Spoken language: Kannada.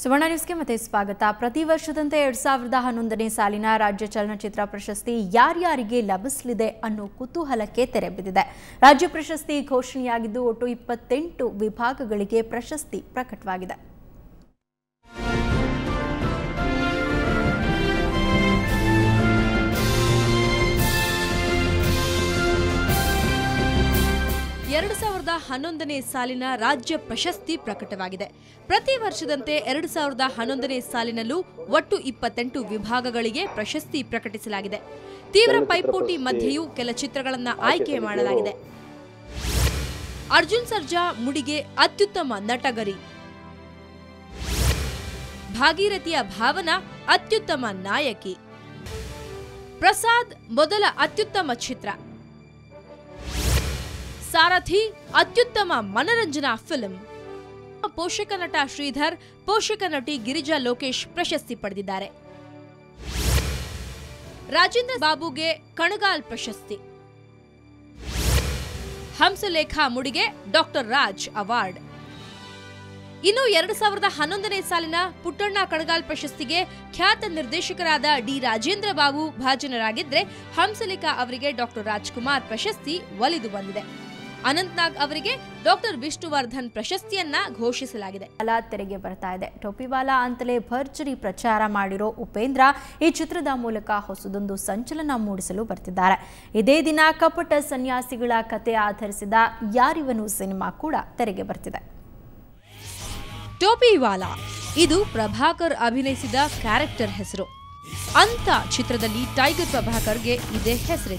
ಸುವರ್ಣ ನ್ಯೂಸ್ಗೆ ಮತ್ತೆ ಸ್ವಾಗತ. ಪ್ರತಿ ವರ್ಷದಂತೆ 2011ನೇ ಸಾಲಿನ ರಾಜ್ಯ ಚಲನಚಿತ್ರ ಪ್ರಶಸ್ತಿ ಯಾರ್ಯಾರಿಗೆ ಲಭಿಸಲಿದೆ ಅನ್ನೋ ಕುತೂಹಲಕ್ಕೆ ತೆರೆ ಬಿದ್ದಿದೆ. ರಾಜ್ಯ ಪ್ರಶಸ್ತಿ ಘೋಷಣೆಯಾಗಿದ್ದು ಒಟ್ಟು 28 ವಿಭಾಗಗಳಿಗೆ ಪ್ರಶಸ್ತಿ ಪ್ರಕಟವಾಗಿದೆ. ನೇ ಸಾಲಿನ ರಾಜ್ಯ ಪ್ರಶಸ್ತಿ ಪ್ರಕಟವಾಗಿದೆ. ಪ್ರತಿ ವರ್ಷದಂತೆ 2011ನೇ ಸಾಲಿನಲ್ಲೂ ಒಟ್ಟು 28 ವಿಭಾಗಗಳಿಗೆ ಪ್ರಶಸ್ತಿ ಪ್ರಕಟಿಸಲಾಗಿದೆ. ತೀವ್ರ ಪೈಪೋಟಿ ಮಧ್ಯೆಯೂ ಕೆಲ ಚಿತ್ರಗಳನ್ನು ಆಯ್ಕೆ ಮಾಡಲಾಗಿದೆ. ಅರ್ಜುನ್ ಸರ್ಜಾ ಮುಡಿಗೆ ಅತ್ಯುತ್ತಮ ನಟಗರಿ, ಭಾಗೀರಥಿಯ ಭಾವನಾ ಅತ್ಯುತ್ತಮ ನಾಯಕಿ, ಪ್ರಸಾದ್ ಮೊದಲ ಅತ್ಯುತ್ತಮ ಚಿತ್ರ, ಸಾರಥಿ ಅತ್ಯುತ್ತಮ ಮನರಂಜನಾ ಫಿಲ್ಮ್. ಪೋಷಕ ನಟ ಶ್ರೀಧರ್, ಪೋಷಕ ನಟಿ ಗಿರಿಜಾ ಲೋಕೇಶ್ ಪ್ರಶಸ್ತಿ ಪಡೆದಿದ್ದಾರೆ. ರಾಜೇಂದ್ರ ಬಾಬುಗೆ ಕಣಗಾಲ್ ಪ್ರಶಸ್ತಿ, ಹಂಸಲೇಖ ಮುಡಿಗೆ ಡಾಕ್ಟರ್ ರಾಜ್ ಅವಾರ್ಡ್. ಇನ್ನು 2011ನೇ ಸಾಲಿನ ಪುಟ್ಟಣ್ಣ ಕಣಗಾಲ್ ಪ್ರಶಸ್ತಿಗೆ ಖ್ಯಾತ ನಿರ್ದೇಶಕರಾದ ಡಿ ರಾಜೇಂದ್ರ ಬಾಬು ಭಾಜನರಾಗಿದ್ರೆ, ಹಂಸಲೇಖ ಅವರಿಗೆ ಡಾಕ್ಟರ್ ರಾಜ್ಕುಮಾರ್ ಪ್ರಶಸ್ತಿ ಒಲಿದು ಬಂದಿದೆ. ಅನಂತ್ನಾಗ್ ಅವರಿಗೆ ಡಾಕ್ಟರ್ ವಿಷ್ಣುವರ್ಧನ್ ಪ್ರಶಸ್ತಿಯನ್ನ ಘೋಷಿಸಲಾಗಿದೆ. ತೆರೆಗೆ ಬರ್ತಾ ಇದೆ. ಟೋಪಿವಾಲಾ ಅಂತಲೇ ಭರ್ಜರಿ ಪ್ರಚಾರ ಮಾಡಿರೋ ಉಪೇಂದ್ರ ಈ ಚಿತ್ರದ ಮೂಲಕ ಹೊಸದೊಂದು ಸಂಚಲನ ಮೂಡಿಸಲು ಬರ್ತಿದ್ದಾರೆ. ಇದೇ ದಿನ ಕಪಟ ಸನ್ಯಾಸಿಗಳ ಕತೆ ಆಧರಿಸಿದ ಯಾರಿವನು ಸಿನಿಮಾ ಕೂಡ ತೆರೆಗೆ ಬರ್ತಿದೆ. ಟೋಪಿವಾಲಾ ಇದು ಪ್ರಭಾಕರ್ ಅಭಿನಯಿಸಿದ ಕ್ಯಾರೆಕ್ಟರ್ ಹೆಸರು. ಅಂತ ಚಿತ್ರದಲ್ಲಿ ಟೈಗರ್ ಪ್ರಭಾಕರ್ಗೆ ಇದೇ ಹೆಸರಿತ್ತು.